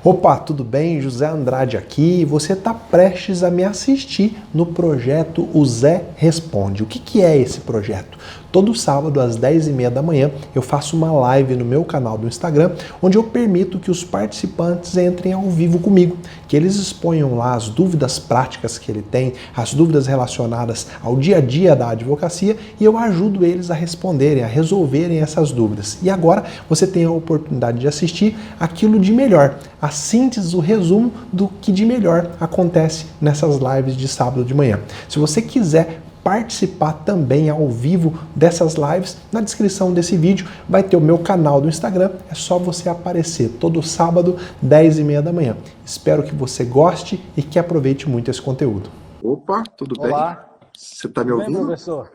Opa, tudo bem? José Andrade aqui. Você está prestes a me assistir no projeto O Zé Responde. O que é esse projeto? Todo sábado às 10h30 da manhã eu faço uma live no meu canal do Instagram, onde eu permito que os participantes entrem ao vivo comigo, que eles exponham lá as dúvidas práticas que ele tem, as dúvidas relacionadas ao dia a dia da advocacia, e eu ajudo eles a responderem, a resolverem essas dúvidas. E agora você tem a oportunidade de assistir aquilo de melhor, a síntese, o resumo do que de melhor acontece nessas lives de sábado de manhã. Se você quiser participar também ao vivo dessas lives, na descrição desse vídeo vai ter o meu canal do Instagram, é só você aparecer todo sábado, 10h30 da manhã. Espero que você goste e que aproveite muito esse conteúdo. Opa, tudo bem? Olá. Você está me Tudo ouvindo? bem, professor?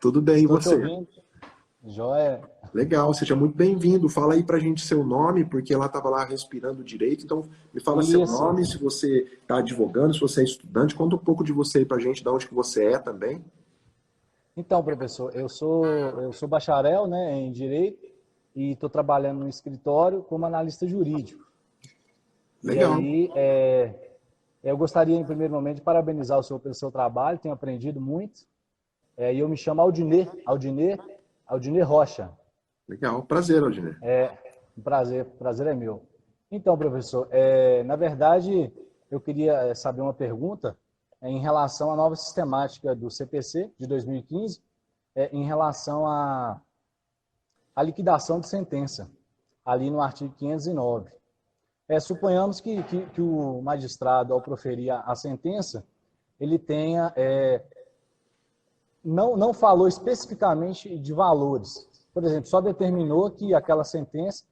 Tudo bem, e Estou te você? ouvindo. Joia. Legal, seja muito bem-vindo. Fala aí pra gente seu nome, porque ela estava lá respirando direito. Então, me fala seu Isso. nome, se você está advogando, se você é estudante. Conta um pouco de você aí pra gente, de onde que você é também. Então, professor, eu sou bacharel, né, em Direito e estou trabalhando no escritório como analista jurídico. Legal. E aí, eu gostaria, em primeiro momento, de parabenizar o senhor pelo seu trabalho, tenho aprendido muito. E eu me chamo Aldinê Rocha. Legal, prazer, Aldinê. Um prazer é meu. Então, professor, na verdade, eu queria saber uma pergunta em relação à nova sistemática do CPC de 2015, em relação à liquidação de sentença, ali no artigo 509. Suponhamos que o magistrado, ao proferir a sentença, ele tenha, não falou especificamente de valores. Por exemplo, só determinou que aquela sentença,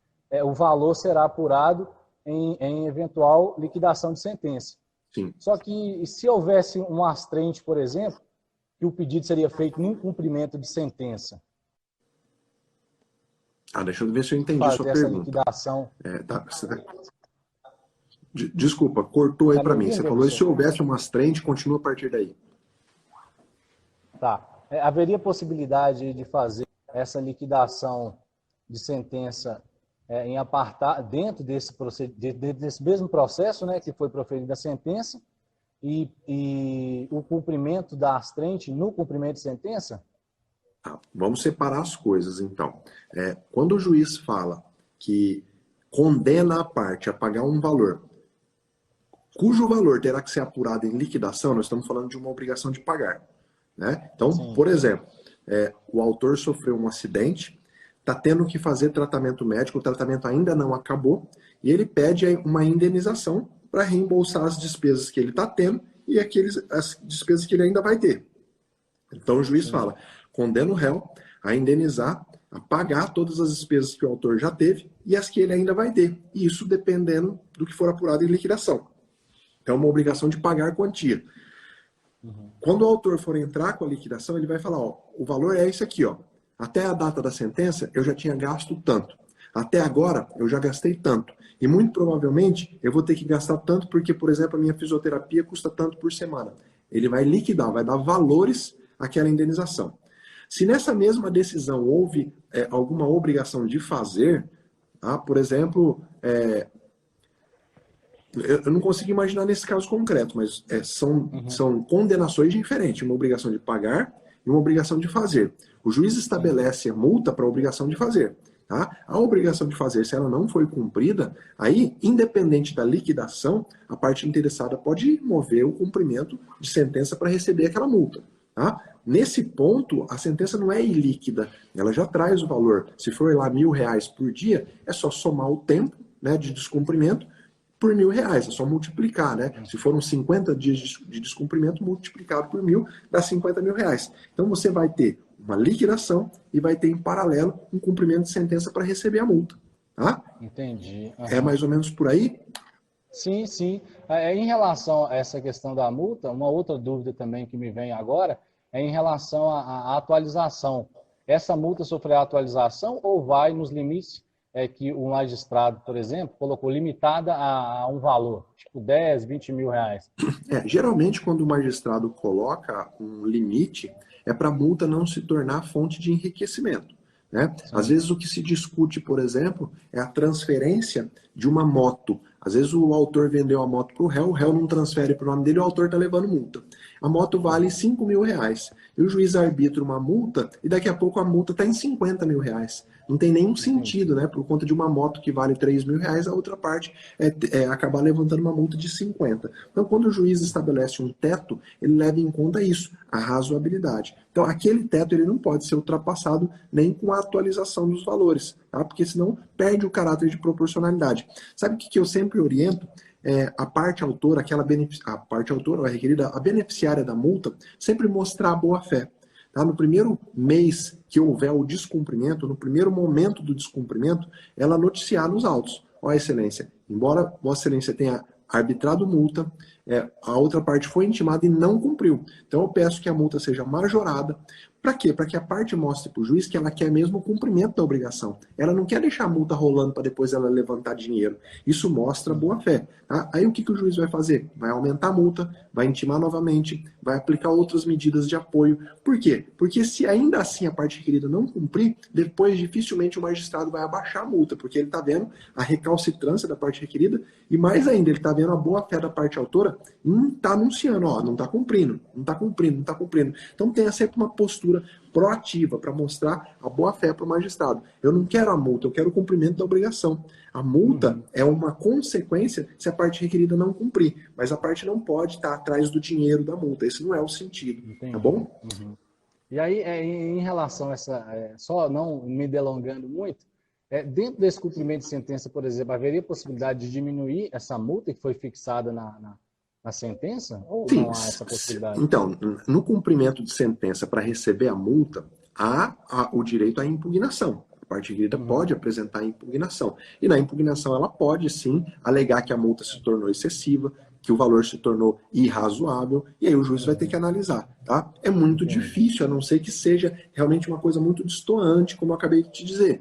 o valor será apurado em eventual liquidação de sentença. Sim. Só que se houvesse um astrente, por exemplo, que o pedido seria feito em cumprimento de sentença. Deixa eu ver se eu entendi Fazer sua essa pergunta. liquidação. Desculpa, cortou aí Tá me pra mim. ouvindo, Você falou, e professor? se houvesse uma astrente, continua a partir daí. Tá. Haveria possibilidade de fazer essa liquidação de sentença em apartar dentro desse mesmo processo, né, que foi proferida a sentença, e o cumprimento da astrente no cumprimento de sentença? Vamos separar as coisas, então. Quando o juiz fala que condena a parte a pagar um valor, cujo valor terá que ser apurado em liquidação, nós estamos falando de uma obrigação de pagar, né? Então, Sim. por exemplo, o autor sofreu um acidente, está tendo que fazer tratamento médico, o tratamento ainda não acabou, e ele pede uma indenização para reembolsar as despesas que ele está tendo e as despesas que ele ainda vai ter. Então o juiz fala, condena o réu a indenizar, a pagar todas as despesas que o autor já teve e as que ele ainda vai ter. E isso dependendo do que for apurado em liquidação. Então é uma obrigação de pagar quantia. Quando o autor for entrar com a liquidação, ele vai falar, o valor é esse aqui, até a data da sentença eu já tinha gasto tanto. Até agora eu já gastei tanto. E muito provavelmente eu vou ter que gastar tanto porque, por exemplo, a minha fisioterapia custa tanto por semana. Ele vai liquidar, vai dar valores àquela indenização. Se nessa mesma decisão houve alguma obrigação de fazer, por exemplo, eu não consigo imaginar nesse caso concreto, mas são condenações diferentes, uma obrigação de pagar e uma obrigação de fazer. O juiz estabelece a multa para a obrigação de fazer. Tá? A obrigação de fazer, se ela não foi cumprida, aí, independente da liquidação, a parte interessada pode mover o cumprimento de sentença para receber aquela multa. Tá? Nesse ponto, a sentença não é ilíquida, ela já traz o valor. Se for lá R$1.000 por dia, é só somar o tempo, né, de descumprimento por R$1.000, é só multiplicar, né? Se foram 50 dias de descumprimento, multiplicado por 1.000, dá R$50.000. Então você vai ter uma liquidação e vai ter em paralelo um cumprimento de sentença para receber a multa. Tá? Entendi. É mais ou menos por aí? Sim, sim. Em relação a essa questão da multa, uma outra dúvida também que me vem agora é em relação à atualização. Essa multa sofrerá atualização ou vai nos limites que o magistrado, por exemplo, colocou limitada a um valor, tipo 10, 20 mil reais? Geralmente, quando o magistrado coloca um limite, é para a multa não se tornar fonte de enriquecimento. Né? Às vezes o que se discute, por exemplo, é a transferência de uma moto. Às vezes o autor vendeu a moto para o réu não transfere para o nome dele, o autor está levando multa. A moto vale 5 mil reais. E o juiz arbitra uma multa e daqui a pouco a multa está em 50 mil reais. Não tem nenhum sentido, né? Por conta de uma moto que vale 3 mil reais, a outra parte acabar levantando uma multa de 50. Então, quando o juiz estabelece um teto, ele leva em conta isso, a razoabilidade. Então, aquele teto ele não pode ser ultrapassado nem com a atualização dos valores, tá? Porque senão perde o caráter de proporcionalidade. Sabe o que eu sempre oriento? A parte autora, a parte autora, a requerida, a beneficiária da multa, sempre mostrar a boa-fé. Tá? No primeiro mês que houver o descumprimento, no primeiro momento do descumprimento, ela noticiar nos autos. Ó, Excelência, embora Vossa Excelência tenha arbitrado multa, a outra parte foi intimada e não cumpriu. Então eu peço que a multa seja majorada. Para quê? Para que a parte mostre para o juiz que ela quer mesmo o cumprimento da obrigação. Ela não quer deixar a multa rolando para depois ela levantar dinheiro. Isso mostra boa fé. Tá? Aí o que o juiz vai fazer? Vai aumentar a multa, vai intimar novamente, vai aplicar outras medidas de apoio. Por quê? Porque se ainda assim a parte requerida não cumprir, depois dificilmente o magistrado vai abaixar a multa, porque ele está vendo a recalcitrância da parte requerida e mais ainda, ele está vendo a boa fé da parte autora e não está anunciando, ó, não está cumprindo, não está cumprindo, não está cumprindo. Então tenha sempre uma postura proativa para mostrar a boa-fé para o magistrado. Eu não quero a multa, eu quero o cumprimento da obrigação. A multa é uma consequência se a parte requerida não cumprir, mas a parte não pode estar atrás do dinheiro da multa. Esse não é o sentido. Entendi. Tá bom? E aí, em relação a essa, só não me delongando muito, dentro desse cumprimento de sentença, por exemplo, haveria possibilidade de diminuir essa multa que foi fixada na sentença? Ou Sim. Não há essa possibilidade? Então, no cumprimento de sentença para receber a multa, há o direito à impugnação. A parte requerida pode apresentar a impugnação. E na impugnação ela pode, sim, alegar que a multa se tornou excessiva, que o valor se tornou irrazoável, e aí o juiz vai ter que analisar, tá? É muito difícil, a não ser que seja realmente uma coisa muito destoante, como eu acabei de te dizer.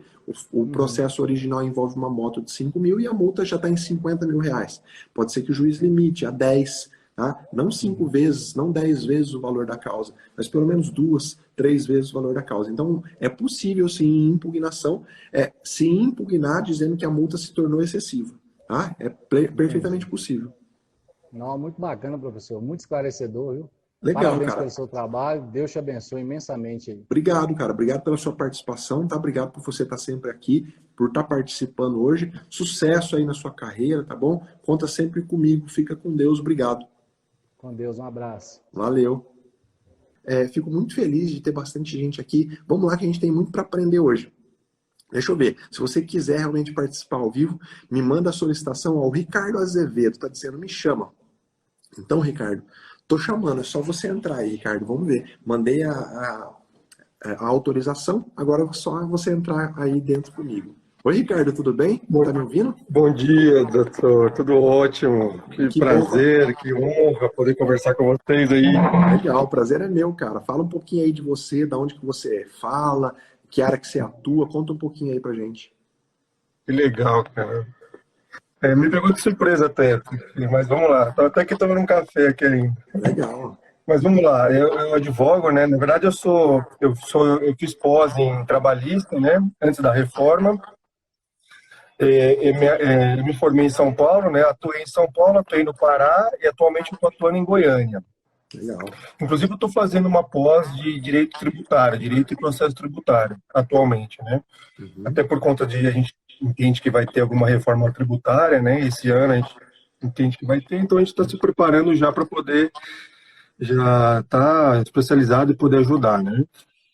O processo original envolve uma moto de 5 mil e a multa já está em 50 mil reais. Pode ser que o juiz limite a 10, tá? Não 5 vezes, não 10 vezes o valor da causa, mas pelo menos 2, 3 vezes o valor da causa. Então, é possível, sim, em impugnação, se impugnar dizendo que a multa se tornou excessiva, tá? É perfeitamente possível. Não, muito bacana, professor. Muito esclarecedor, viu? Legal, Parabéns cara. pelo seu trabalho. Deus te abençoe imensamente aí. Obrigado, cara. Obrigado pela sua participação, tá? Obrigado por você estar sempre aqui, por estar participando hoje. Sucesso aí na sua carreira, tá bom? Conta sempre comigo. Fica com Deus. Obrigado. Com Deus, um abraço. Valeu. Fico muito feliz de ter bastante gente aqui. Vamos lá que a gente tem muito para aprender hoje. Deixa eu ver. Se você quiser realmente participar ao vivo, me manda a solicitação ao Ricardo Azevedo. Tá dizendo, me chama. Então, Ricardo, tô chamando. É só você entrar aí, Ricardo. Vamos ver. Mandei a autorização. Agora é só você entrar aí dentro comigo. Oi, Ricardo, tudo bem? Tá me ouvindo? Bom dia, doutor. Tudo ótimo. Que prazer, que honra poder conversar com vocês aí. Legal, o prazer é meu, cara. Fala um pouquinho aí de você, da onde que você fala, que área que você atua. Conta um pouquinho aí pra gente. Que legal, cara. Me pegou de surpresa até, mas vamos lá. Tô até aqui tomando um café aqui ainda. Legal. Mas vamos lá, eu advogo, né? Na verdade, eu fiz pós em trabalhista, né? Antes da reforma. Me formei em São Paulo, né? Atuei em São Paulo, atuei no Pará e atualmente estou atuando em Goiânia. Legal. Inclusive, eu estou fazendo uma pós de direito tributário, direito e processo tributário, atualmente, né? Até por conta de a gente entende que vai ter alguma reforma tributária, né? Esse ano a gente entende que vai ter, então a gente está se preparando já para poder já estar especializado e poder ajudar, né?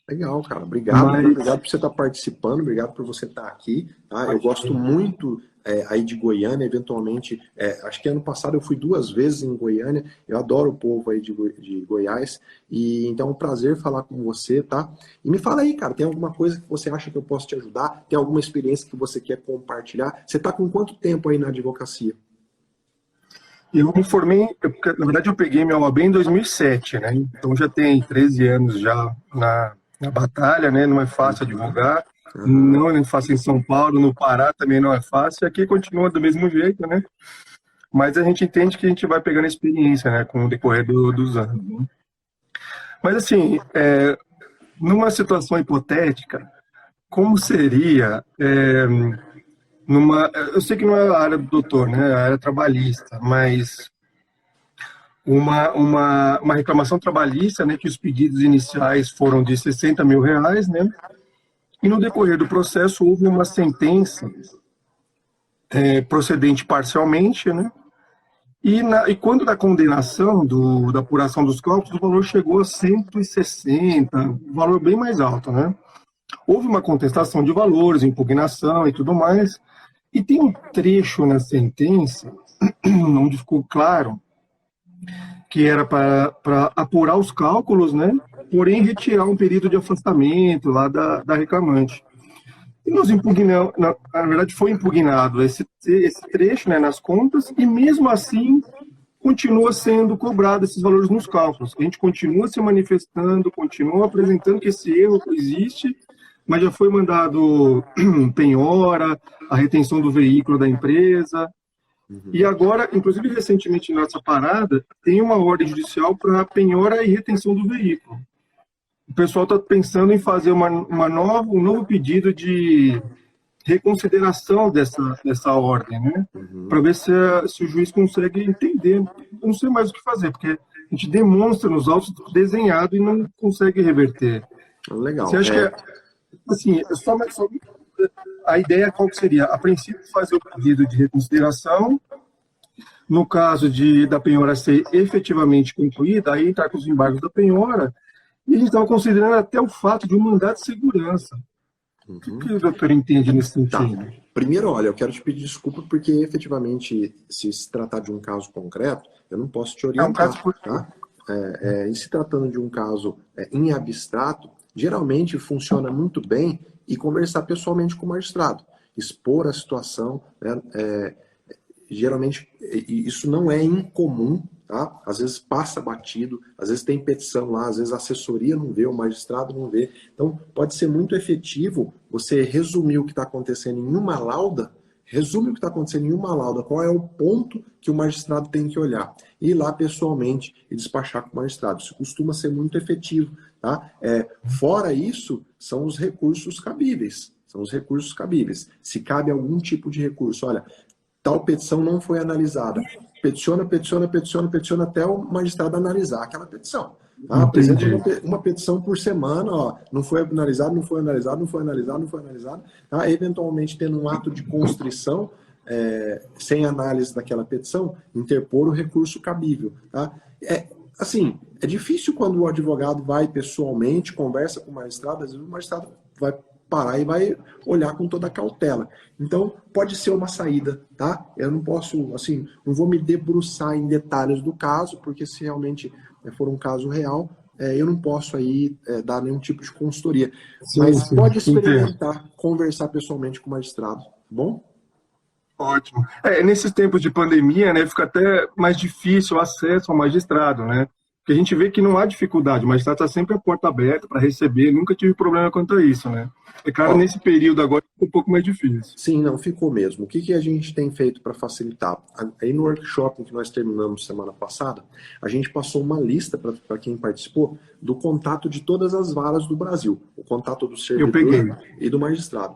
Legal, cara. Obrigado. Obrigado por você estar participando, obrigado por você estar aqui. Tá? Eu gosto muito aí de Goiânia, eventualmente. Acho que ano passado eu fui 2 vezes em Goiânia. Eu adoro o povo aí de Goiás. E então é um prazer falar com você, tá? E me fala aí, cara, tem alguma coisa que você acha que eu posso te ajudar? Tem alguma experiência que você quer compartilhar? Você está com quanto tempo aí na advocacia? Eu me formei, na verdade eu peguei minha OAB em 2007, né? Então já tem 13 anos já na batalha, né? Não é fácil advogar, não é fácil em São Paulo, no Pará também não é fácil, aqui continua do mesmo jeito, né? Mas a gente entende que a gente vai pegando experiência, né? Com o decorrer dos anos. Né? Mas assim, numa situação hipotética, como seria Eu sei que não é a área do doutor, né? É a área trabalhista, mas uma reclamação trabalhista, né? Que os pedidos iniciais foram de R$60 mil, né? E no decorrer do processo houve uma sentença procedente parcialmente, né? E quando da condenação, da apuração dos cálculos, o valor chegou a 160, um valor bem mais alto, né? Houve uma contestação de valores, impugnação e tudo mais, e tem um trecho na sentença onde ficou claro que era para apurar os cálculos, né? Porém retirar um período de afastamento lá da reclamante. E nós impugnamos, na verdade foi impugnado esse trecho, né, nas contas, e mesmo assim continua sendo cobrado esses valores nos cálculos. A gente continua se manifestando, continua apresentando que esse erro existe, mas já foi mandado penhora, a retenção do veículo da empresa. E agora, inclusive recentemente nessa parada, tem uma ordem judicial para penhora e retenção do veículo. O pessoal está pensando em fazer um novo pedido de reconsideração dessa ordem, né? Para ver se o juiz consegue entender. Eu não sei mais o que fazer, porque a gente demonstra nos autos desenhado e não consegue reverter. Legal. Você acha que assim, a ideia qual que seria? A princípio, fazer o pedido de reconsideração. No caso da penhora ser efetivamente concluída, aí entrar com os embargos da penhora. E a gente estava considerando até o fato de um mandado de segurança. O que o doutor entende nesse sentido? Tá. Primeiro, olha, eu quero te pedir desculpa porque, efetivamente, se tratar de um caso concreto, eu não posso te orientar. É um caso tá? E se tratando de um caso em abstrato, geralmente funciona muito bem e conversar pessoalmente com o magistrado. Expor a situação, né? Geralmente, isso não é incomum. Tá? Às vezes passa batido, às vezes tem petição lá, às vezes a assessoria não vê, o magistrado não vê. Então, pode ser muito efetivo você resumir o que está acontecendo em uma lauda, resume o que está acontecendo em uma lauda, qual é o ponto que o magistrado tem que olhar. E ir lá pessoalmente e despachar com o magistrado. Isso costuma ser muito efetivo. Tá? Fora isso, são os recursos cabíveis. São os recursos cabíveis. Se cabe algum tipo de recurso, olha, tal petição não foi analisada. Peticiona até o magistrado analisar aquela petição. Tá? Apresenta uma petição por semana, ó, não foi analisado. Tá? Eventualmente, tendo um ato de constrição, sem análise daquela petição, interpor o recurso cabível. Tá? Assim, é difícil quando o advogado vai pessoalmente, conversa com o magistrado, às vezes o magistrado vai parar e vai olhar com toda a cautela. Então, pode ser uma saída, tá? Eu não posso, assim, não vou me debruçar em detalhes do caso, porque se realmente for um caso real, eu não posso aí dar nenhum tipo de consultoria. Mas pode experimentar, conversar pessoalmente com o magistrado, tá bom? Ótimo. Nesses tempos de pandemia, né, fica até mais difícil o acesso ao magistrado, né? Porque a gente vê que não há dificuldade, o magistrado está sempre a porta aberta para receber, nunca tive problema quanto a isso, né? É claro, nesse período agora ficou um pouco mais difícil. Sim, não, ficou mesmo. O que a gente tem feito para facilitar? Aí no workshop que nós terminamos semana passada, a gente passou uma lista para quem participou do contato de todas as varas do Brasil. O contato do servidor e do magistrado.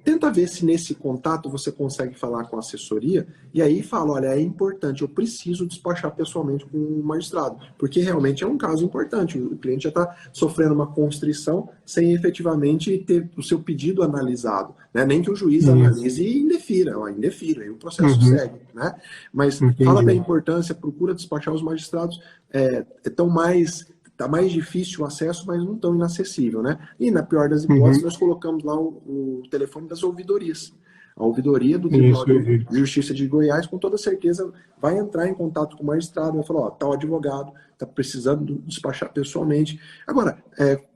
Tenta ver se nesse contato você consegue falar com a assessoria e aí fala, olha, é importante, eu preciso despachar pessoalmente com o magistrado, porque realmente é um caso importante, o cliente já está sofrendo uma constrição sem efetivamente ter o seu pedido analisado, né? Nem que o juiz analise e indefira, aí o processo segue, né? Mas fala da importância, procura despachar os magistrados, está mais difícil o acesso, mas não tão inacessível, né? E na pior das hipóteses, nós colocamos lá o telefone das ouvidorias. A ouvidoria do Tribunal de Justiça de Goiás, com toda certeza, vai entrar em contato com o magistrado, vai falar, ó, tal advogado está precisando despachar pessoalmente. Agora,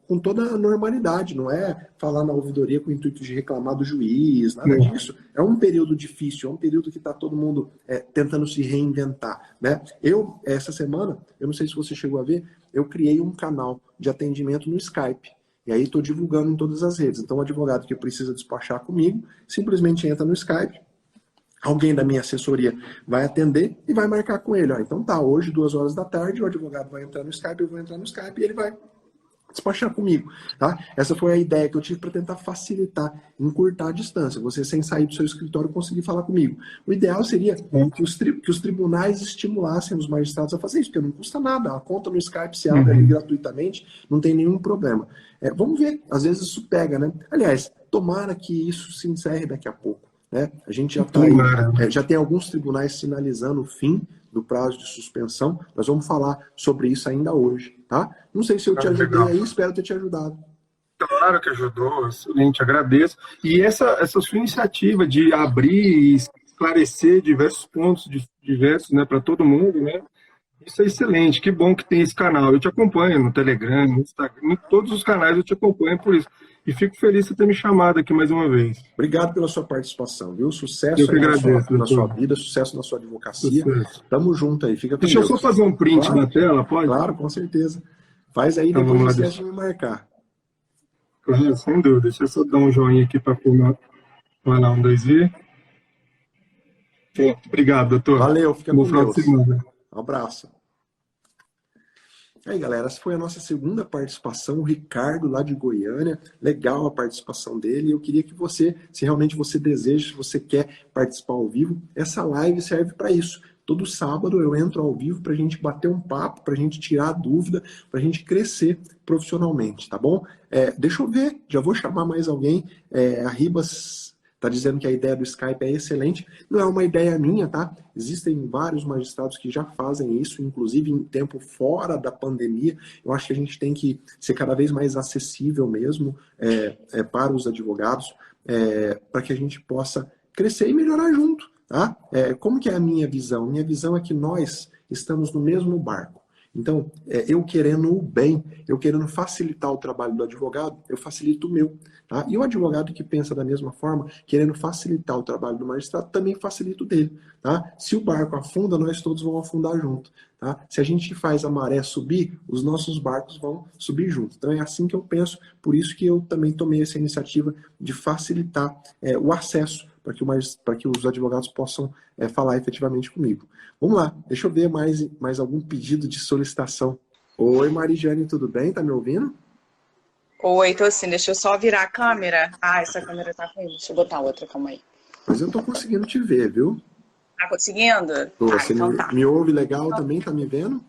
com toda a normalidade, não é falar na ouvidoria com o intuito de reclamar do juiz, nada disso. É um período difícil, é um período que está todo mundo tentando se reinventar, né? Essa semana, eu não sei se você chegou a ver, eu criei um canal de atendimento no Skype. E aí estou divulgando em todas as redes. Então o advogado que precisa despachar comigo, simplesmente entra no Skype, alguém da minha assessoria vai atender e vai marcar com ele. Ó, então tá, hoje 2 horas da tarde, o advogado vai entrar no Skype, eu vou entrar no Skype e ele vai despachar comigo, tá? Essa foi a ideia que eu tive para tentar facilitar, encurtar a distância. Você, sem sair do seu escritório, conseguir falar comigo. O ideal seria que os tribunais estimulassem os magistrados a fazer isso, porque não custa nada. A conta no Skype se abre ali gratuitamente, não tem nenhum problema. Vamos ver, às vezes isso pega, né? Aliás, tomara que isso se encerre daqui a pouco, né? A gente já tá aí, já tem alguns tribunais sinalizando o fim do prazo de suspensão. Nós vamos falar sobre isso ainda hoje, tá? Não sei se eu te ajudei aí, espero ter te ajudado. Claro que ajudou, excelente, agradeço. E essa sua iniciativa de abrir e esclarecer diversos pontos, diversos, né, para todo mundo, né? Isso é excelente, que bom que tem esse canal. Eu te acompanho no Telegram, no Instagram, em todos os canais eu te acompanho por isso. E fico feliz de ter me chamado aqui mais uma vez. Obrigado pela sua participação, viu? Sucesso na sua vida, sucesso na sua advocacia. Sucesso. Tamo junto aí, fica com Deus. Deixa eu só fazer um print da tela, pode? Claro, com certeza. Faz aí, então, depois não esquece de me marcar. Claro, sem dúvida. Deixa eu só dar um joinha aqui para formar. Vai lá, 1, 2 e... Obrigado, doutor. Valeu, fica com Deus. Um abraço. Aí, galera, essa foi a nossa segunda participação, o Ricardo, lá de Goiânia. Legal a participação dele. Eu queria que você, se realmente você deseja, se você quer participar ao vivo, essa live serve para isso. Todo sábado eu entro ao vivo para a gente bater um papo, para a gente tirar a dúvida, para a gente crescer profissionalmente, tá bom? Deixa eu ver, já vou chamar mais alguém. A Ribas está dizendo que a ideia do Skype é excelente. Não é uma ideia minha, tá? Existem vários magistrados que já fazem isso, inclusive em tempo fora da pandemia. Eu acho que a gente tem que ser cada vez mais acessível mesmo para os advogados, para que a gente possa crescer e melhorar junto, tá? Como que é a minha visão? Minha visão é que nós estamos no mesmo barco. Então, eu querendo o bem, eu querendo facilitar o trabalho do advogado, eu facilito o meu. Tá? E o advogado que pensa da mesma forma, querendo facilitar o trabalho do magistrado, também facilita o dele. Tá? Se o barco afunda, nós todos vamos afundar junto. Tá? Se a gente faz a maré subir, os nossos barcos vão subir junto. Então é assim que eu penso, por isso que eu também tomei essa iniciativa de facilitar o acesso para que os advogados possam falar efetivamente comigo. Vamos lá, deixa eu ver mais algum pedido de solicitação. Oi, Marijane, tudo bem? Tá me ouvindo? Oi, tô sim, deixa eu só virar a câmera. Ah, essa câmera tá ruim, deixa eu botar outra, calma aí. Mas eu tô conseguindo te ver, viu? Tá conseguindo? Você então tá. Me ouve legal também? Tá me vendo?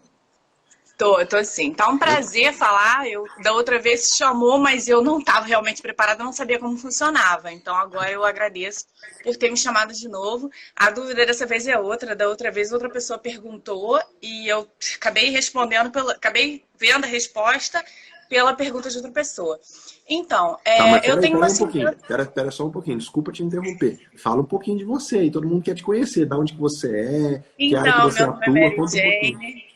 Tô sim. Tá um prazer falar. Da outra vez chamou, mas eu não estava realmente preparada, não sabia como funcionava. Então agora eu agradeço por ter me chamado de novo. A dúvida dessa vez é outra. Da outra vez outra pessoa perguntou e eu acabei respondendo, acabei vendo a resposta pela pergunta de outra pessoa. Então, eu tenho uma... Pera só um pouquinho, desculpa te interromper. Fala um pouquinho de você aí, todo mundo quer te conhecer, de onde que você é, que área que você atua, conta um pouquinho.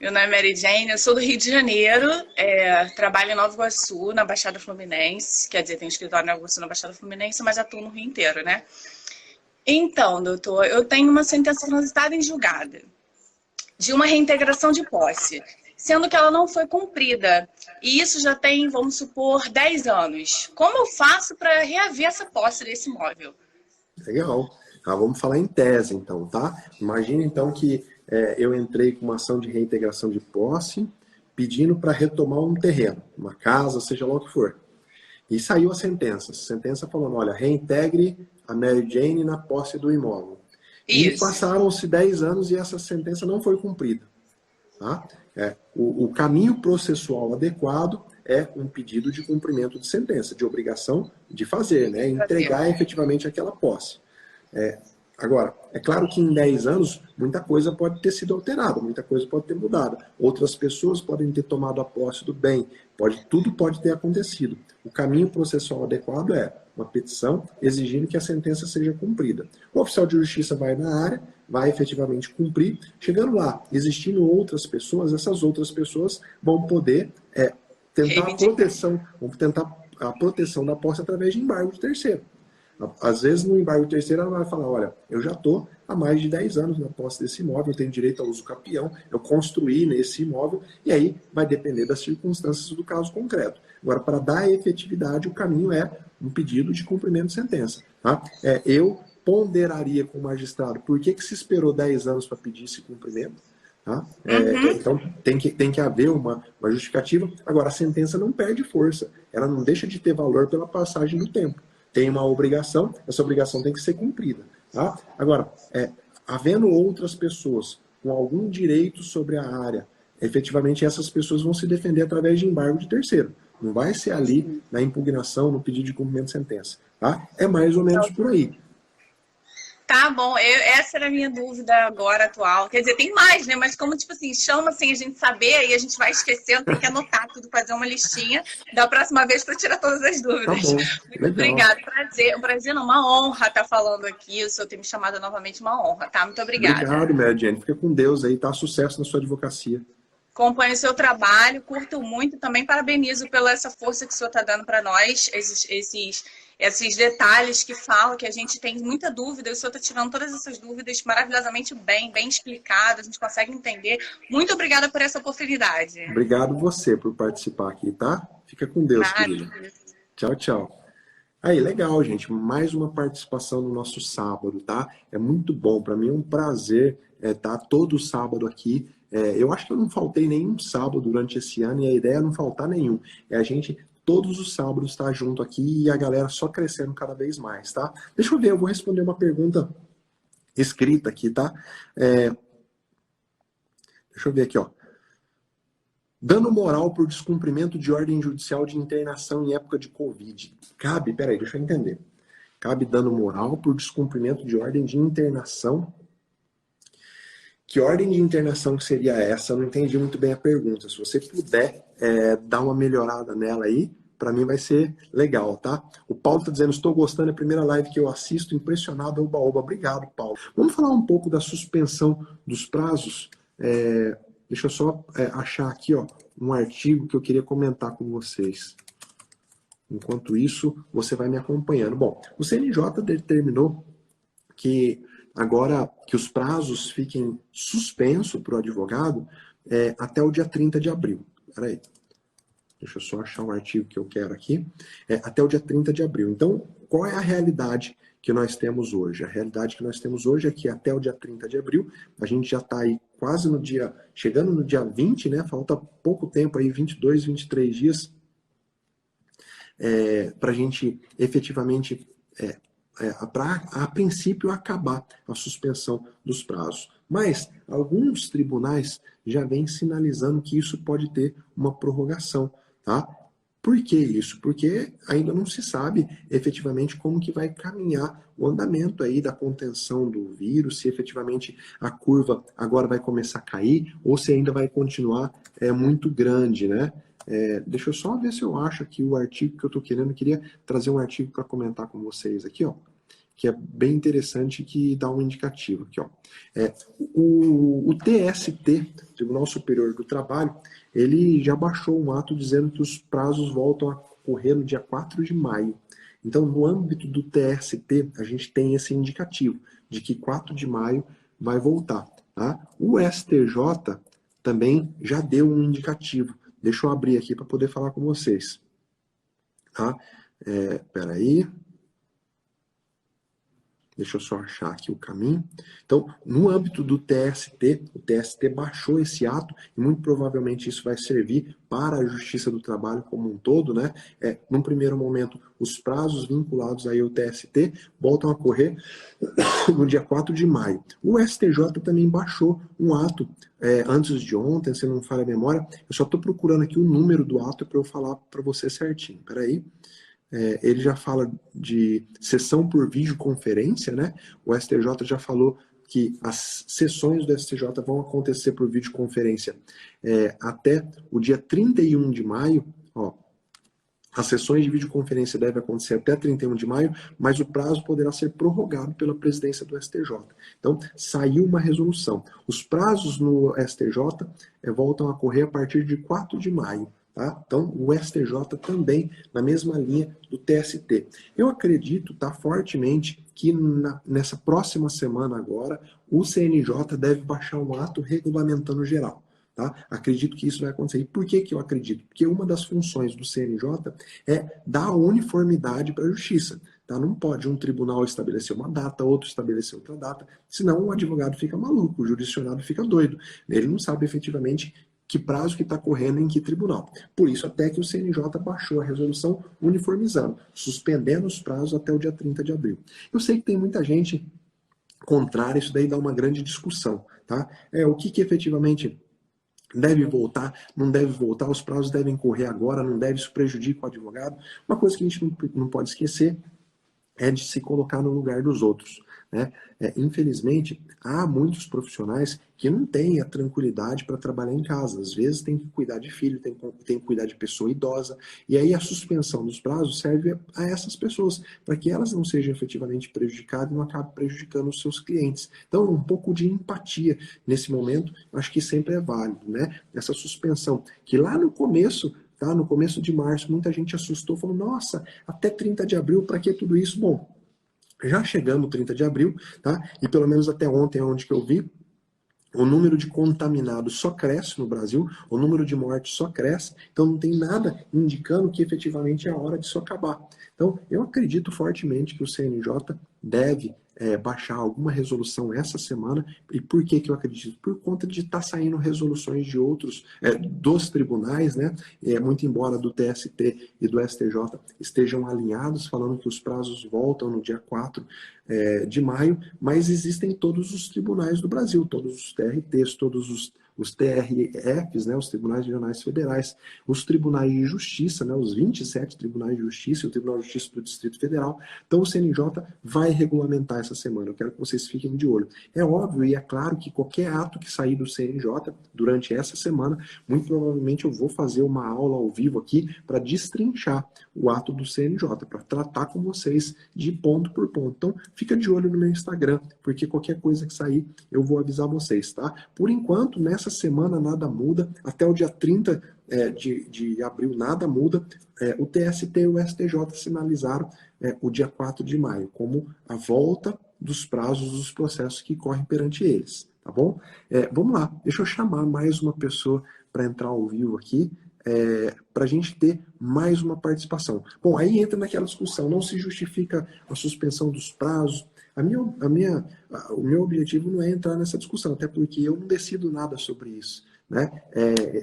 Meu nome é Mary Jane, eu sou do Rio de Janeiro, trabalho em Nova Iguaçu, na Baixada Fluminense, quer dizer, tenho escritório em Nova Iguaçu, na Baixada Fluminense, mas atuo no Rio inteiro, né? Então, doutor, eu tenho uma sentença transitada em julgado de uma reintegração de posse, sendo que ela não foi cumprida. E isso já tem, vamos supor, 10 anos. Como eu faço para reaver essa posse desse imóvel? Legal. Vamos falar em tese, então, tá? Imagina, então, que eu entrei com uma ação de reintegração de posse, pedindo para retomar um terreno, uma casa, seja lá o que for. E saiu a sentença. A sentença falando, olha, reintegre a Mary Jane na posse do imóvel. Isso. E passaram-se 10 anos e essa sentença não foi cumprida. Tá? O caminho processual adequado é um pedido de cumprimento de sentença, de obrigação de fazer, né? Entregar efetivamente aquela posse. Agora, é claro que em 10 anos, muita coisa pode ter sido alterada, muita coisa pode ter mudado. Outras pessoas podem ter tomado a posse do bem, tudo pode ter acontecido. O caminho processual adequado é uma petição exigindo que a sentença seja cumprida. O oficial de justiça vai na área, vai efetivamente cumprir. Chegando lá, existindo outras pessoas, essas outras pessoas vão poder tentar a proteção da posse através de embargo de terceiro. Às vezes, no embargo terceiro, ela vai falar, olha, eu já estou há mais de 10 anos na posse desse imóvel, eu tenho direito ao uso capião, eu construí nesse imóvel, e aí vai depender das circunstâncias do caso concreto. Agora, para dar efetividade, o caminho é um pedido de cumprimento de sentença. Tá? Eu ponderaria com o magistrado por que se esperou 10 anos para pedir esse cumprimento. Tá? Uhum. Então, tem que haver uma justificativa. Agora, a sentença não perde força. Ela não deixa de ter valor pela passagem do tempo. Tem uma obrigação, essa obrigação tem que ser cumprida. Tá? Agora, havendo outras pessoas com algum direito sobre a área, efetivamente essas pessoas vão se defender através de embargo de terceiro. Não vai ser ali na impugnação, no pedido de cumprimento de sentença. Tá? É mais ou menos por aí. Tá bom, essa era a minha dúvida agora atual. Quer dizer, tem mais, né? Mas como, tipo assim, chama sem a gente saber e a gente vai esquecendo, tem que anotar tudo, fazer uma listinha da próxima vez para tirar todas as dúvidas. Tá bom, Muito legal. obrigada, um prazer, não, uma honra estar falando aqui. O senhor ter me chamado novamente, uma honra, tá? Muito obrigada. Obrigado, Mary Jane. Fica com Deus aí, tá? Sucesso na sua advocacia. Acompanho o seu trabalho, curto muito, também parabenizo pela essa força que o senhor está dando para nós, esses detalhes que falam, que a gente tem muita dúvida, o senhor está tirando todas essas dúvidas maravilhosamente bem explicado, a gente consegue entender. Muito obrigada por essa oportunidade. Obrigado você por participar aqui, tá? Fica com Deus, querida. Tchau, tchau. Aí, legal, gente. Mais uma participação no nosso sábado, tá? É muito bom. Para mim é um prazer estar todo sábado aqui. Eu acho que eu não faltei nenhum sábado durante esse ano e a ideia é não faltar nenhum. É a gente, todos os sábados, estar junto aqui e a galera só crescendo cada vez mais, tá? Deixa eu ver, eu vou responder uma pergunta escrita aqui, tá? Deixa eu ver aqui, ó. Dano moral por descumprimento de ordem judicial de internação em época de Covid. Cabe, peraí, deixa eu entender. Cabe dano moral por descumprimento de ordem de internação. Que ordem de internação que seria essa? Eu não entendi muito bem a pergunta. Se você puder dar uma melhorada nela aí, para mim vai ser legal, tá? O Paulo está dizendo, estou gostando, é a primeira live que eu assisto, impressionado, oba-oba. Obrigado, Paulo. Vamos falar um pouco da suspensão dos prazos? Deixa eu só achar aqui, ó, um artigo que eu queria comentar com vocês. Enquanto isso, você vai me acompanhando. Bom, o CNJ determinou que agora que os prazos fiquem suspensos para o advogado até o dia 30 de abril. Peraí. Deixa eu só achar um artigo que eu quero aqui. Até o dia 30 de abril. Então, qual é a realidade que nós temos hoje? A realidade que nós temos hoje é que até o dia 30 de abril, a gente já está aí quase no dia, chegando no dia 20, né? Falta pouco tempo aí, 22, 23 dias, para a gente efetivamente, a princípio, acabar a suspensão dos prazos. Mas alguns tribunais já vêm sinalizando que isso pode ter uma prorrogação, tá? Por que isso? Porque ainda não se sabe efetivamente como que vai caminhar o andamento aí da contenção do vírus, se efetivamente a curva agora vai começar a cair ou se ainda vai continuar muito grande, né? Deixa eu só ver se eu acho aqui o artigo que eu estou querendo. Eu queria trazer um artigo para comentar com vocês aqui, ó, que é bem interessante, que dá um indicativo aqui, ó. O TST, Tribunal Superior do Trabalho, ele já baixou um ato dizendo que os prazos voltam a correr no dia 4 de maio. Então, no âmbito do TST, a gente tem esse indicativo de que 4 de maio vai voltar, tá? O STJ também já deu um indicativo. Deixa eu abrir aqui para poder falar com vocês. Tá? Peraí. Deixa eu só achar aqui o caminho. Então, no âmbito do TST, o TST baixou esse ato e muito provavelmente isso vai servir para a Justiça do Trabalho como um todo, né? Num primeiro momento, os prazos vinculados aí ao TST voltam a correr no dia 4 de maio. O STJ também baixou um ato antes de ontem, se não me falha a memória. Eu só estou procurando aqui o número do ato para eu falar para você certinho. Peraí. Ele já fala de sessão por videoconferência, né? O STJ já falou que as sessões do STJ vão acontecer por videoconferência até o dia 31 de maio. Ó, as sessões de videoconferência devem acontecer até 31 de maio, mas o prazo poderá ser prorrogado pela presidência do STJ. Então, saiu uma resolução. Os prazos no STJ voltam a correr a partir de 4 de maio. Tá? Então, o STJ também na mesma linha do TST. Eu acredito fortemente que nessa próxima semana agora, o CNJ deve baixar um ato regulamentando geral. Tá? Acredito que isso vai acontecer. E por que eu acredito? Porque uma das funções do CNJ é dar uniformidade para a justiça. tá? Não pode um tribunal estabelecer uma data, outro estabelecer outra data, senão o advogado fica maluco, o jurisdicionado fica doido. Ele não sabe efetivamente que prazo que está correndo em que tribunal. Por isso, até que o CNJ baixou a resolução uniformizando, suspendendo os prazos até o dia 30 de abril. Eu sei que tem muita gente contrária, isso daí dá uma grande discussão, tá? O que efetivamente deve voltar, não deve voltar, os prazos devem correr agora, não deve, isso prejudicar o advogado. Uma coisa que a gente não pode esquecer é de se colocar no lugar dos outros, né? Infelizmente, há muitos profissionais que não têm a tranquilidade para trabalhar em casa. Às vezes tem que cuidar de filho, tem que cuidar de pessoa idosa. E aí a suspensão dos prazos serve a essas pessoas, para que elas não sejam efetivamente prejudicadas e não acabem prejudicando os seus clientes. Então, um pouco de empatia nesse momento, eu acho que sempre é válido, né? Essa suspensão, que lá no começo... Tá? No começo de março, muita gente assustou, falou, nossa, até 30 de abril, para que tudo isso? Bom, já chegamos 30 de abril, tá? E pelo menos até ontem, onde que eu vi, o número de contaminados só cresce no Brasil, o número de mortes só cresce, então não tem nada indicando que efetivamente é a hora disso acabar. Então, eu acredito fortemente que o CNJ deve baixar alguma resolução essa semana. E por que eu acredito? Por conta de estar saindo resoluções de outros, dos tribunais, né? Muito embora do TST e do STJ estejam alinhados, falando que os prazos voltam no dia 4 de maio, mas existem todos os tribunais do Brasil, todos os TRTs, todos os TRFs, né, os Tribunais Regionais Federais, os Tribunais de Justiça, né, os 27 Tribunais de Justiça e o Tribunal de Justiça do Distrito Federal. Então o CNJ vai regulamentar essa semana, eu quero que vocês fiquem de olho. É óbvio e é claro que qualquer ato que sair do CNJ durante essa semana, muito provavelmente eu vou fazer uma aula ao vivo aqui para destrinchar o ato do CNJ, para tratar com vocês de ponto por ponto. Então fica de olho no meu Instagram, porque qualquer coisa que sair eu vou avisar vocês, tá? Por enquanto, nessa semana nada muda, até o dia 30 de abril nada muda. O TST e o STJ sinalizaram o dia 4 de maio como a volta dos prazos dos processos que correm perante eles, tá bom? Vamos lá, deixa eu chamar mais uma pessoa para entrar ao vivo aqui, para a gente ter mais uma participação. Bom, aí entra naquela discussão, não se justifica a suspensão dos prazos. O meu objetivo não é entrar nessa discussão, até porque eu não decido nada sobre isso, né?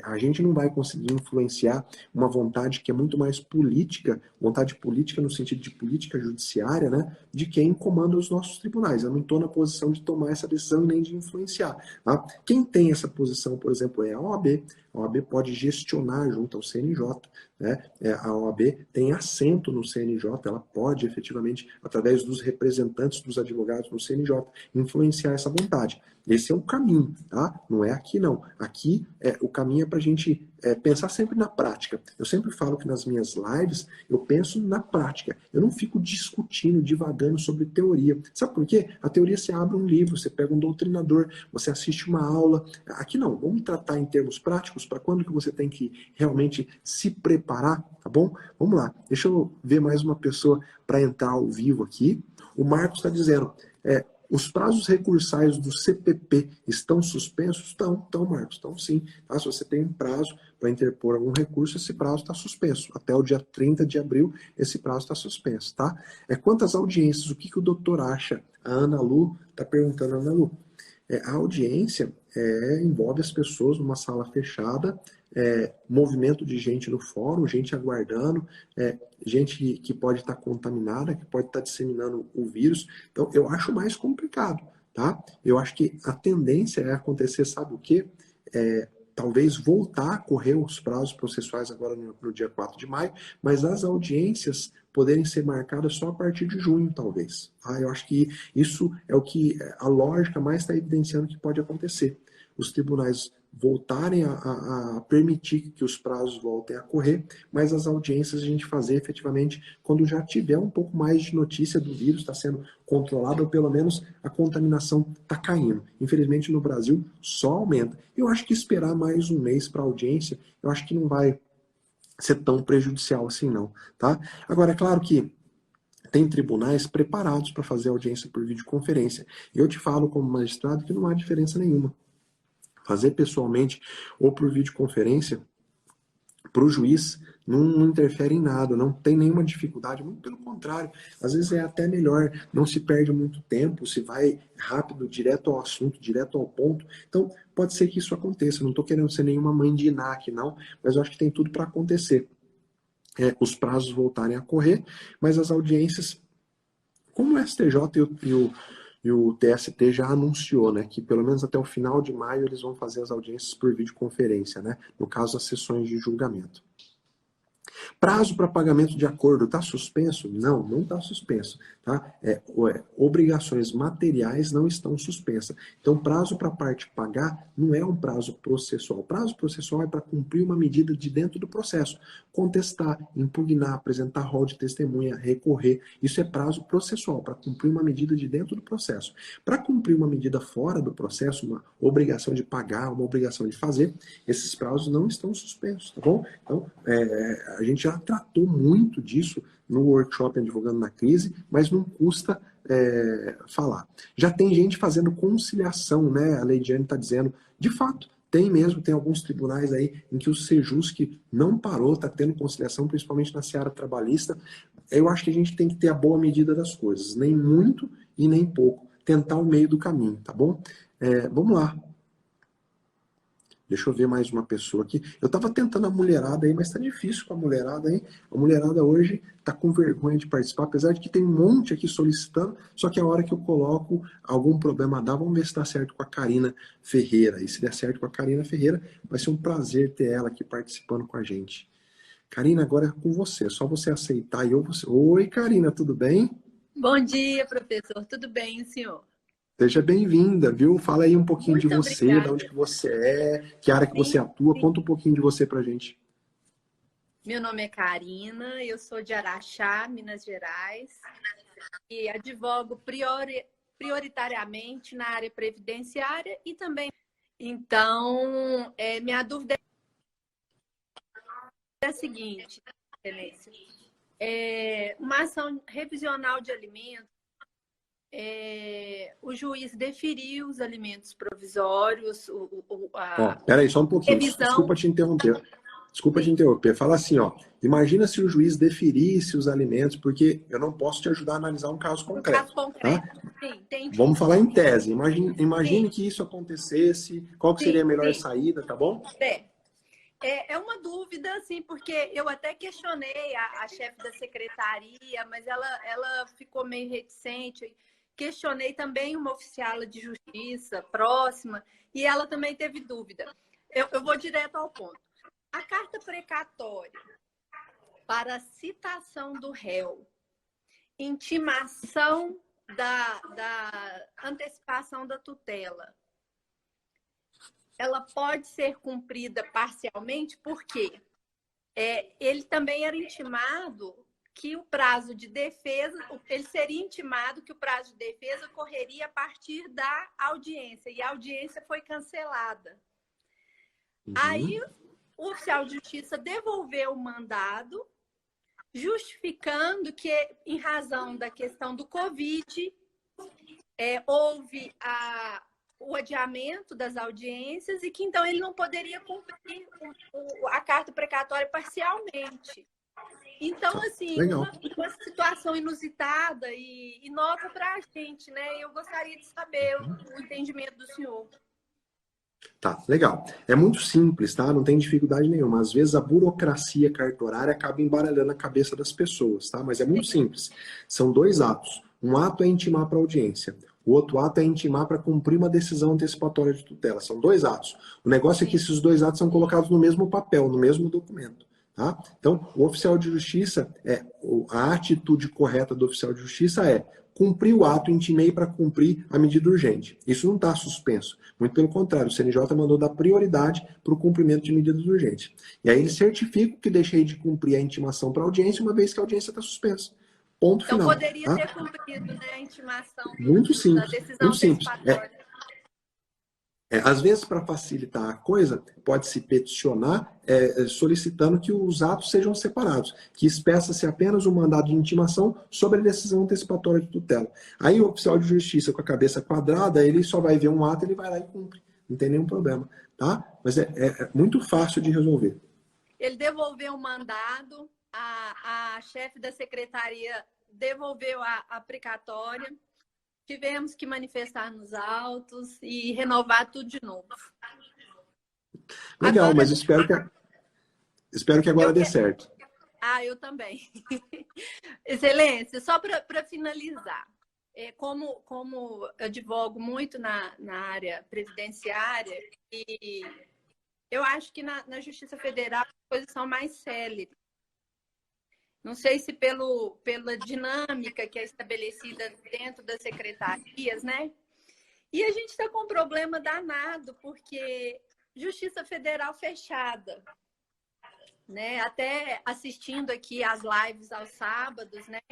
A gente não vai conseguir influenciar uma vontade que é muito mais política, vontade política no sentido de política judiciária, né? De quem comanda os nossos tribunais. Eu não estou na posição de tomar essa decisão nem de influenciar, tá? Quem tem essa posição, por exemplo, é a OAB. A OAB pode gestionar junto ao CNJ, né? A OAB tem assento no CNJ, ela pode efetivamente, através dos representantes dos advogados no CNJ, influenciar essa vontade. Esse é o caminho, tá? Não é aqui não. Aqui o caminho é para a gente pensar sempre na prática. Eu sempre falo que nas minhas lives eu penso na prática. Eu não fico discutindo, divagando sobre teoria. Sabe por quê? A teoria você abre um livro, você pega um doutrinador, você assiste uma aula. Aqui não, vamos tratar em termos práticos para quando que você tem que realmente se preparar, tá bom? Vamos lá, deixa eu ver mais uma pessoa para entrar ao vivo aqui. O Marcos está dizendo, os prazos recursais do CPP estão suspensos? Estão, Marcos, estão sim. Tá? Se você tem um prazo para interpor algum recurso, esse prazo está suspenso. Até o dia 30 de abril, esse prazo está suspenso. Tá? Quantas audiências? O que o doutor acha? A Ana Lu está perguntando, Ana Lu. A audiência envolve as pessoas numa sala fechada, movimento de gente no fórum, gente aguardando, gente que pode estar contaminada, que pode estar disseminando o vírus. Então, eu acho mais complicado, tá? Eu acho que a tendência é acontecer, sabe o quê? Talvez voltar a correr os prazos processuais agora no dia 4 de maio, mas as audiências poderem ser marcadas só a partir de junho, talvez. Tá? Eu acho que isso é o que a lógica mais está evidenciando que pode acontecer. Os tribunais voltarem a permitir que os prazos voltem a correr, mas as audiências a gente fazer efetivamente quando já tiver um pouco mais de notícia do vírus, está sendo controlado, ou pelo menos a contaminação está caindo. Infelizmente no Brasil só aumenta. Eu acho que esperar mais um mês para audiência, eu acho que não vai ser tão prejudicial assim não, tá? Agora, é claro que tem tribunais preparados para fazer audiência por videoconferência. Eu te falo como magistrado que não há diferença nenhuma. Fazer pessoalmente ou por videoconferência, para o juiz, não interfere em nada, não tem nenhuma dificuldade, muito pelo contrário, às vezes é até melhor, não se perde muito tempo, se vai rápido, direto ao assunto, direto ao ponto. Então, pode ser que isso aconteça, não estou querendo ser nenhuma mãe de Iná aqui, não, mas eu acho que tem tudo para acontecer. Os prazos voltarem a correr, mas as audiências, como o STJ e o TST já anunciou, né, que pelo menos até o final de maio eles vão fazer as audiências por videoconferência, né, no caso as sessões de julgamento. Prazo para pagamento de acordo está suspenso? Não, não está suspenso. Tá? Obrigações materiais não estão suspensas. Então, prazo para a parte pagar não é um prazo processual. O prazo processual é para cumprir uma medida de dentro do processo. Contestar, impugnar, apresentar rol de testemunha, recorrer. Isso é prazo processual, para cumprir uma medida de dentro do processo. Para cumprir uma medida fora do processo, uma obrigação de pagar, uma obrigação de fazer, esses prazos não estão suspensos, tá bom? Então, a gente já tratou muito disso no workshop Advogando na Crise, mas não custa falar. Já tem gente fazendo conciliação, né? A Leidiane está dizendo, de fato, tem mesmo, tem alguns tribunais aí em que o Sejusc não parou, está tendo conciliação, principalmente na seara trabalhista. Eu acho que a gente tem que ter a boa medida das coisas, nem muito e nem pouco. Tentar o meio do caminho, tá bom? Vamos lá. Deixa eu ver mais uma pessoa aqui. Eu estava tentando a mulherada aí, mas está difícil com a mulherada aí. A mulherada hoje está com vergonha de participar, apesar de que tem um monte aqui solicitando, só que a hora que eu coloco algum problema dá, vamos ver se dá certo com a Karina Ferreira. E se der certo com a Karina Ferreira, vai ser um prazer ter ela aqui participando com a gente. Karina, agora é com você, é só você aceitar e eu você. Oi, Karina, tudo bem? Bom dia, professor. Tudo bem, senhor? Seja bem-vinda, viu? Fala aí um pouquinho de Muito você, obrigada. de onde que você é, que área que você atua. Conta um pouquinho de você pra gente. Meu nome é Karina, eu sou de Araxá, Minas Gerais, e advogo prioritariamente na área previdenciária e também. Então, minha dúvida é a seguinte, excelência. Uma ação revisional de alimentos, o juiz deferiu os alimentos provisórios, Peraí, só um pouquinho. revisão... Desculpa te interromper. Fala assim, ó. Imagina se o juiz deferisse os alimentos, porque eu não posso te ajudar a analisar um caso concreto. Caso concreto. Tá? Sim, entendi. Vamos falar em tese. Imagine que isso acontecesse, qual que seria a melhor saída, tá bom? É uma dúvida, assim, porque eu até questionei a chefe da secretaria, mas ela ficou meio reticente. Questionei também uma oficiala de justiça próxima e ela também teve dúvida. Eu vou direto ao ponto. A carta precatória para citação do réu, intimação da antecipação da tutela, ela pode ser cumprida parcialmente, porque ele também era intimado que o prazo de defesa, ele seria intimado que o prazo de defesa correria a partir da audiência, e a audiência foi cancelada. Aí, o oficial de justiça devolveu o mandado, justificando que, em razão da questão do Covid, houve o adiamento das audiências e que, então, ele não poderia cumprir a carta precatória parcialmente. Então, assim, uma situação inusitada e nova para a gente, né? Eu gostaria de saber o entendimento do senhor. Tá, legal. É muito simples, tá? Não tem dificuldade nenhuma. Às vezes a burocracia cartorária acaba embaralhando a cabeça das pessoas, tá? Mas é muito simples. São dois atos. Um ato é intimar para audiência. O outro ato é intimar para cumprir uma decisão antecipatória de tutela. São dois atos. O negócio é que esses dois atos são colocados no mesmo papel, no mesmo documento. Tá? Então, o oficial de justiça, a atitude correta do oficial de justiça é cumprir o ato, intimei para cumprir a medida urgente. Isso não está suspenso. Muito pelo contrário, o CNJ mandou dar prioridade para o cumprimento de medidas urgentes. E aí ele certifica que deixei de cumprir a intimação para a audiência, uma vez que a audiência está suspensa. Ponto final. Então poderia ter cumprido, né, a intimação muito simples, da decisão antecipatória. Às vezes, para facilitar a coisa, pode-se peticionar solicitando que os atos sejam separados, que expeça-se apenas o mandado de intimação sobre a decisão antecipatória de tutela. Aí o oficial de justiça com a cabeça quadrada, ele só vai ver um ato, ele vai lá e cumpre. Não tem nenhum problema, tá? Mas é muito fácil de resolver. ele devolveu o mandado, a chefe da secretaria devolveu a precatória, tivemos que manifestar nos autos e renovar tudo de novo. Legal, Agora, mas espero que agora dê certo. Eu também. Excelência, só para finalizar, como eu advogo muito na área previdenciária, e eu acho que na Justiça Federal as coisas são mais céleres. Não sei se pela dinâmica que é estabelecida dentro das secretarias, né? E a gente está com um problema danado, porque Justiça Federal fechada, né? Até assistindo aqui as lives aos sábados, né?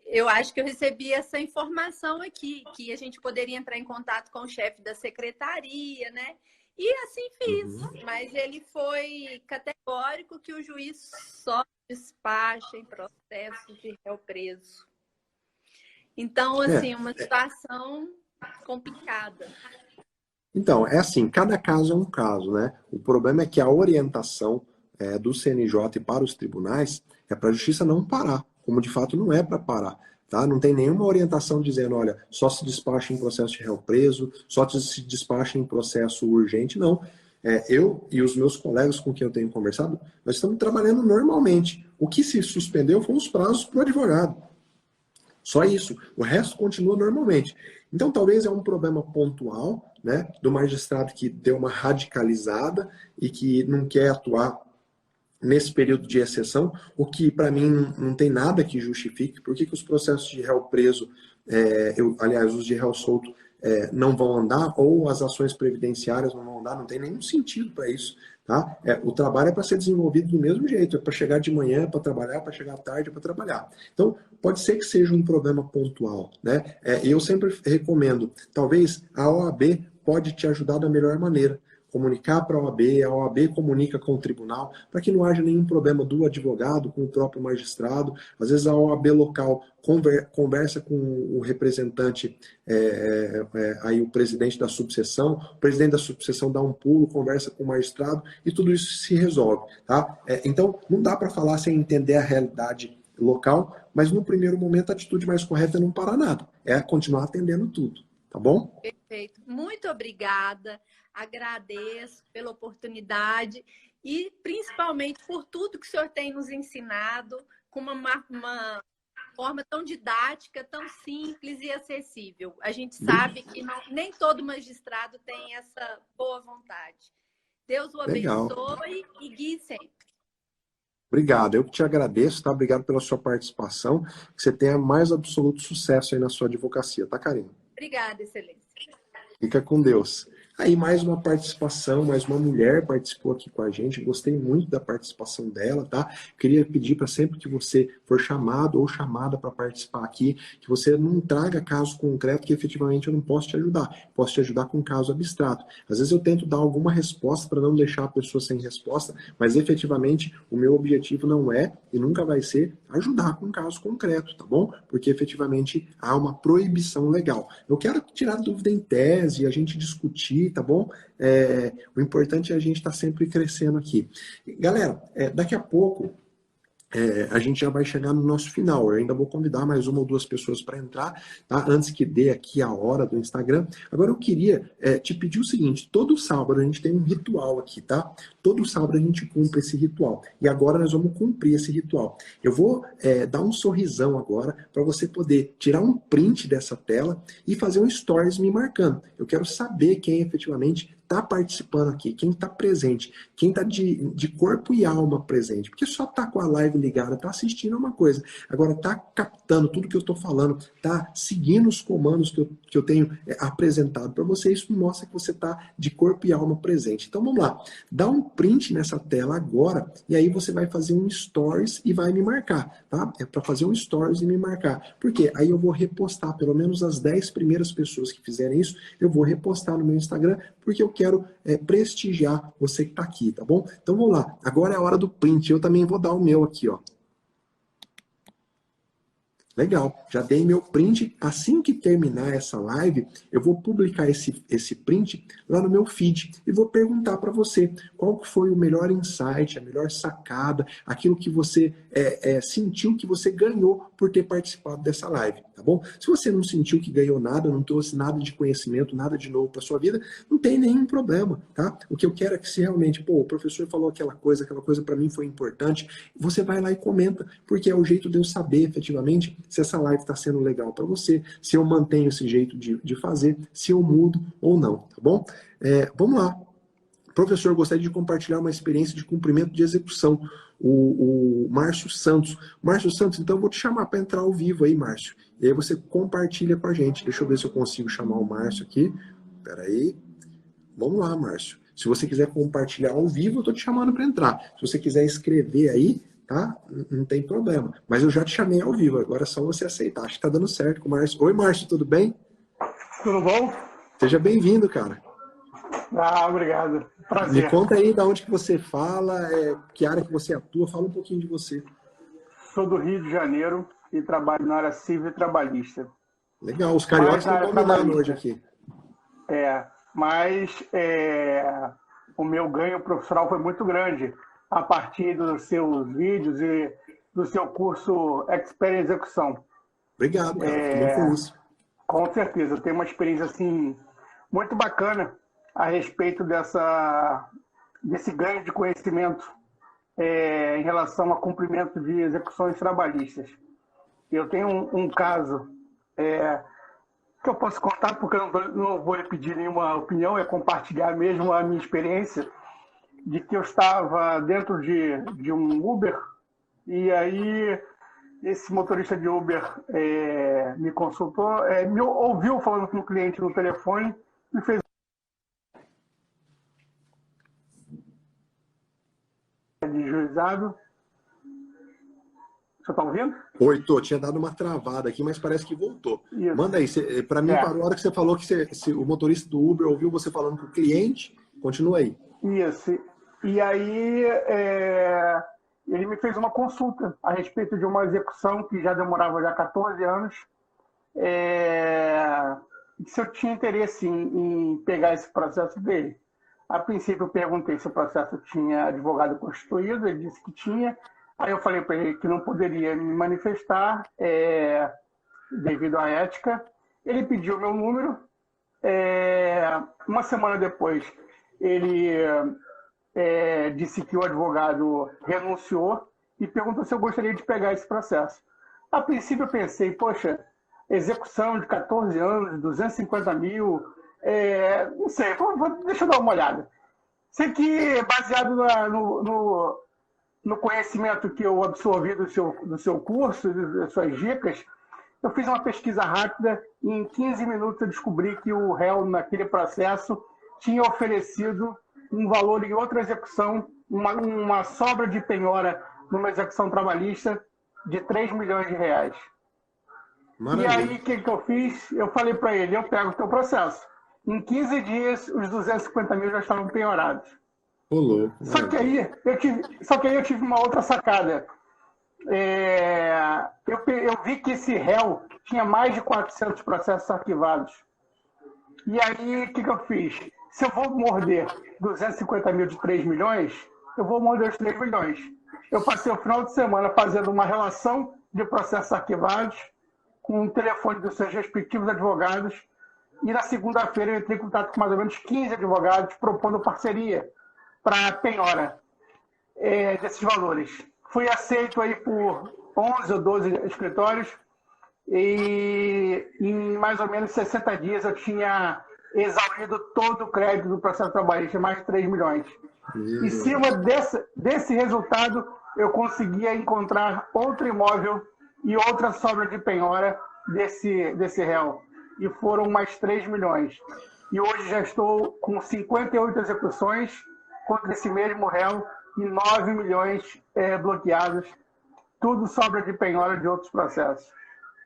Eu acho que eu recebi essa informação aqui, que a gente poderia entrar em contato com o chefe da secretaria, né? E assim fiz, mas ele foi categórico que o juiz só despacha em processo de réu preso. Então, assim, uma situação complicada. Então, é assim, cada caso é um caso, né? O problema é que a orientação do CNJ para os tribunais é para a justiça não parar, como de fato não é para parar. Tá? Não tem nenhuma orientação dizendo, olha, só se despacha em processo de réu preso, só se despacha em processo urgente, não. Eu e os meus colegas com quem eu tenho conversado, nós estamos trabalhando normalmente. O que se suspendeu foram os prazos para o advogado. Só isso. O resto continua normalmente. Então, talvez é um problema pontual, né, do magistrado que deu uma radicalizada e que não quer atuar nesse período de exceção, o que para mim não tem nada que justifique. Por que os processos de réu preso, aliás, os de réu solto, não vão andar, ou as ações previdenciárias não vão andar? Não tem nenhum sentido para isso. Tá? O trabalho é para ser desenvolvido do mesmo jeito, é para chegar de manhã, para trabalhar, para chegar à tarde, para trabalhar. Então, pode ser que seja um problema pontual, né? Eu sempre recomendo, talvez a OAB pode te ajudar da melhor maneira. Comunicar para a OAB comunica com o tribunal, para que não haja nenhum problema do advogado com o próprio magistrado. Às vezes a OAB local conversa com o representante, aí o presidente da subseção, o presidente da subseção dá um pulo, conversa com o magistrado e tudo isso se resolve. Tá? Então, não dá para falar sem entender a realidade local, mas no primeiro momento a atitude mais correta é não parar nada, é continuar atendendo tudo. Tá bom? Perfeito. Muito obrigada. Agradeço pela oportunidade e principalmente por tudo que o senhor tem nos ensinado com uma forma tão didática, tão simples e acessível. A gente sabe que nem todo magistrado tem essa boa vontade. Deus o abençoe e guie sempre. Obrigado, eu que te agradeço, tá? Obrigado pela sua participação, que você tenha mais absoluto sucesso aí na sua advocacia, tá, Karina? Obrigada, excelência. Fica com Deus. Aí mais uma participação, mais uma mulher participou aqui com a gente, gostei muito da participação dela, tá? Queria pedir para sempre que você for chamado ou chamada para participar aqui, que você não traga caso concreto que efetivamente eu não posso te ajudar. Posso te ajudar com caso abstrato. Às vezes eu tento dar alguma resposta para não deixar a pessoa sem resposta, mas efetivamente o meu objetivo não é e nunca vai ser ajudar com caso concreto, tá bom? Porque efetivamente há uma proibição legal. Eu quero tirar dúvida em tese, a gente discutir, tá bom? O importante é a gente estar sempre crescendo aqui. Galera, daqui a pouco a gente já vai chegar no nosso final. Eu ainda vou convidar mais uma ou duas pessoas para entrar, tá? Antes que dê aqui a hora do Instagram. Agora eu queria te pedir o seguinte, todo sábado a gente tem um ritual aqui, tá? Todo sábado a gente cumpre esse ritual. E agora nós vamos cumprir esse ritual. Eu vou dar um sorrisão agora para você poder tirar um print dessa tela e fazer um stories me marcando. Eu quero saber quem efetivamente está participando aqui, quem está presente, quem está de corpo e alma presente. Porque só tá com a live ligada, tá assistindo uma coisa. Agora tá captando tudo que eu estou falando, tá seguindo os comandos que eu tenho apresentado para você. Isso mostra que você tá de corpo e alma presente. Então vamos lá. Dá um print nessa tela agora e aí você vai fazer um stories e vai me marcar, tá? É para fazer um stories e me marcar. Por quê? Aí eu vou repostar, pelo menos as 10 primeiras pessoas que fizerem isso, eu vou repostar no meu Instagram, porque eu quero prestigiar você que está aqui, tá bom? Então vamos lá, agora é a hora do print, eu também vou dar o meu aqui, ó. Legal, já dei meu print. Assim que terminar essa live, eu vou publicar esse print lá no meu feed e vou perguntar para você qual que foi o melhor insight, a melhor sacada, aquilo que você sentiu que você ganhou por ter participado dessa live, tá bom? Se você não sentiu que ganhou nada, não trouxe nada de conhecimento, nada de novo para sua vida, não tem nenhum problema, tá? O que eu quero é que se realmente, o professor falou aquela coisa para mim foi importante, você vai lá e comenta, porque é o jeito de eu saber efetivamente se essa live está sendo legal para você, se eu mantenho esse jeito de fazer, se eu mudo ou não, tá bom? Vamos lá. Professor, eu gostaria de compartilhar uma experiência de cumprimento de execução. O Márcio Santos. Márcio Santos, então eu vou te chamar para entrar ao vivo aí, Márcio. E aí você compartilha com a gente. Deixa eu ver se eu consigo chamar o Márcio aqui. Espera aí. Vamos lá, Márcio. Se você quiser compartilhar ao vivo, eu estou te chamando para entrar. Se você quiser escrever aí, tá? Não tem problema. Mas eu já te chamei ao vivo, agora é só você aceitar. Acho que tá dando certo com o Márcio. Oi, Márcio, tudo bem? Tudo bom? Seja bem-vindo, cara. Ah, obrigado. Prazer. Me conta aí de onde que você fala, que área que você atua, fala um pouquinho de você. Sou do Rio de Janeiro e trabalho na área civil e trabalhista. Legal, os cariocas estão dominando hoje aqui. Mas o meu ganho profissional foi muito grande a partir dos seus vídeos e do seu curso Expert em Execução. Obrigado, cara. Fico muito feliz. Com certeza, eu tenho uma experiência assim, muito bacana a respeito desse ganho de conhecimento em relação a cumprimento de execuções trabalhistas. Eu tenho um caso que eu posso contar, porque eu não vou lhe pedir nenhuma opinião, é compartilhar mesmo a minha experiência, de que eu estava dentro de um Uber, e aí esse motorista de Uber me consultou, me ouviu falando com o cliente no telefone, me fez de juizado. Você está ouvindo? Oi, tinha dado uma travada aqui, mas parece que voltou. Isso. Manda aí, para mim, parou a hora que você falou que o motorista do Uber ouviu você falando com o cliente, continua aí. Isso. E aí ele me fez uma consulta a respeito de uma execução que já demorava 14 anos, se eu tinha interesse em pegar esse processo dele. A princípio eu perguntei se o processo tinha advogado constituído, ele disse que tinha. Aí eu falei para ele que não poderia me manifestar devido à ética. Ele pediu meu número. Uma semana depois, ele disse que o advogado renunciou e perguntou se eu gostaria de pegar esse processo. A princípio eu pensei, poxa, execução de 14 anos, 250 mil, não sei, deixa eu dar uma olhada. Sei que, baseado no conhecimento que eu absorvi do seu curso, das suas dicas, eu fiz uma pesquisa rápida e em 15 minutos eu descobri que o réu, naquele processo, tinha oferecido um valor em outra execução, uma sobra de penhora numa execução trabalhista de 3 milhões de reais. Maravilha. E aí, o que eu fiz? Eu falei para ele, eu pego o teu processo. Em 15 dias, os 250 mil já estavam penhorados. Olô, só que aí eu tive uma outra sacada. Eu vi que esse réu tinha mais de 400 processos arquivados. E aí, o que eu fiz? Se eu vou morder 250 mil de 3 milhões, eu vou morder os 3 milhões. Eu passei o final de semana fazendo uma relação de processos arquivados com o telefone dos seus respectivos advogados e na segunda-feira eu entrei em contato com mais ou menos 15 advogados propondo parceria para a penhora desses valores. Fui aceito aí por 11 ou 12 escritórios e em mais ou menos 60 dias eu tinha exaurido todo o crédito do processo trabalhista, mais de 3 milhões. Em cima desse resultado, eu conseguia encontrar outro imóvel e outra sobra de penhora desse réu. E foram mais 3 milhões. E hoje já estou com 58 execuções contra esse mesmo réu e 9 milhões bloqueados. Tudo sobra de penhora de outros processos.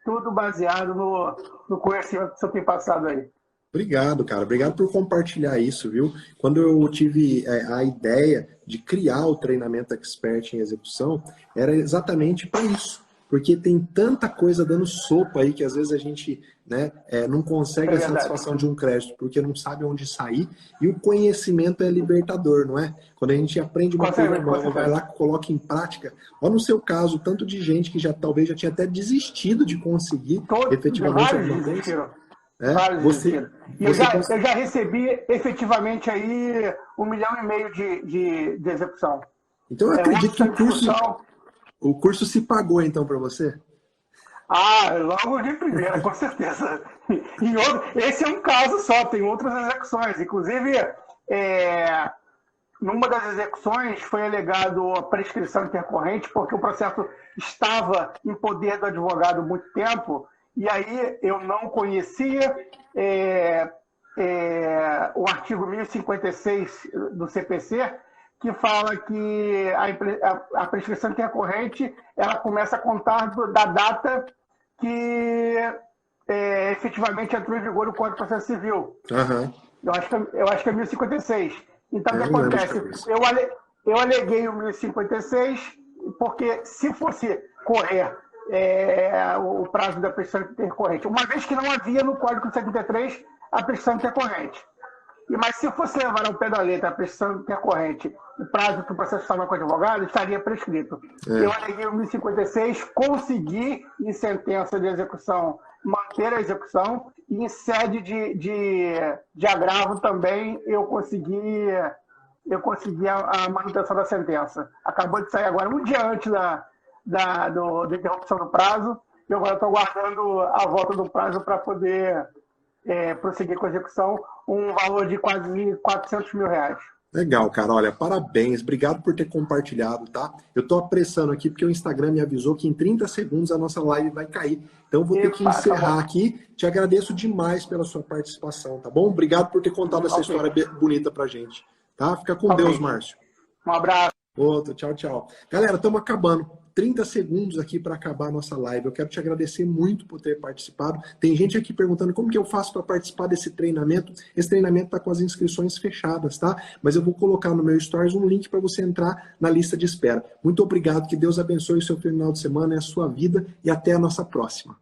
Tudo baseado no conhecimento que o senhor tem passado aí. Obrigado, cara. Obrigado por compartilhar isso, viu? Quando eu tive a ideia de criar o treinamento Expert em Execução, era exatamente para isso. porque tem tanta coisa dando sopa aí que às vezes a gente, né, não consegue a satisfação de um crédito porque não sabe onde sair, e o conhecimento é libertador, não é? Quando a gente aprende uma coisa nova, vai lá, coloca em prática. Olha no seu caso, tanto de gente que talvez já tinha até desistido de conseguir efetivamente alguma coisa. Eu já recebi efetivamente aí 1,5 milhão de execução. Então eu acredito que o curso se pagou então para você? Logo de primeira, com certeza. Esse é um caso só, tem outras execuções. Inclusive, numa das execuções foi alegado a prescrição intercorrente, porque o processo estava em poder do advogado há muito tempo, e aí eu não conhecia o artigo 1056 do CPC, que fala que a prescrição intercorrente ela começa a contar da data que efetivamente entrou em vigor o Código de Processo Civil. Uhum. Eu acho que é 1056. Então, o que acontece? Eu aleguei o 1056 porque se fosse correr o prazo da prescrição intercorrente, uma vez que não havia no Código 73 a prescrição intercorrente. Mas se fosse levar ao pé da letra a prescrição intercorrente, o prazo que o processo estava com o advogado estaria prescrito. Eu aleguei o 1056, consegui, em sentença de execução, manter a execução, e em sede de agravo também eu consegui a manutenção da sentença. Acabou de sair agora, um dia antes da interrupção do prazo, e agora estou aguardando a volta do prazo para poder prosseguir com a execução, um valor de quase R$400 mil. Legal, cara. Olha, parabéns. Obrigado por ter compartilhado, tá? Eu tô apressando aqui porque o Instagram me avisou que em 30 segundos a nossa live vai cair. Então eu vou ter que encerrar aqui. Te agradeço demais pela sua participação, tá bom? Obrigado por ter contado essa história bonita pra gente, tá? Fica com Deus, Márcio. Um abraço. Outro, tchau, tchau. Galera, estamos acabando. 30 segundos aqui para acabar a nossa live. Eu quero te agradecer muito por ter participado. Tem gente aqui perguntando como que eu faço para participar desse treinamento. Esse treinamento está com as inscrições fechadas, tá? Mas eu vou colocar no meu Stories um link para você entrar na lista de espera. Muito obrigado, que Deus abençoe o seu final de semana e a sua vida, e até a nossa próxima.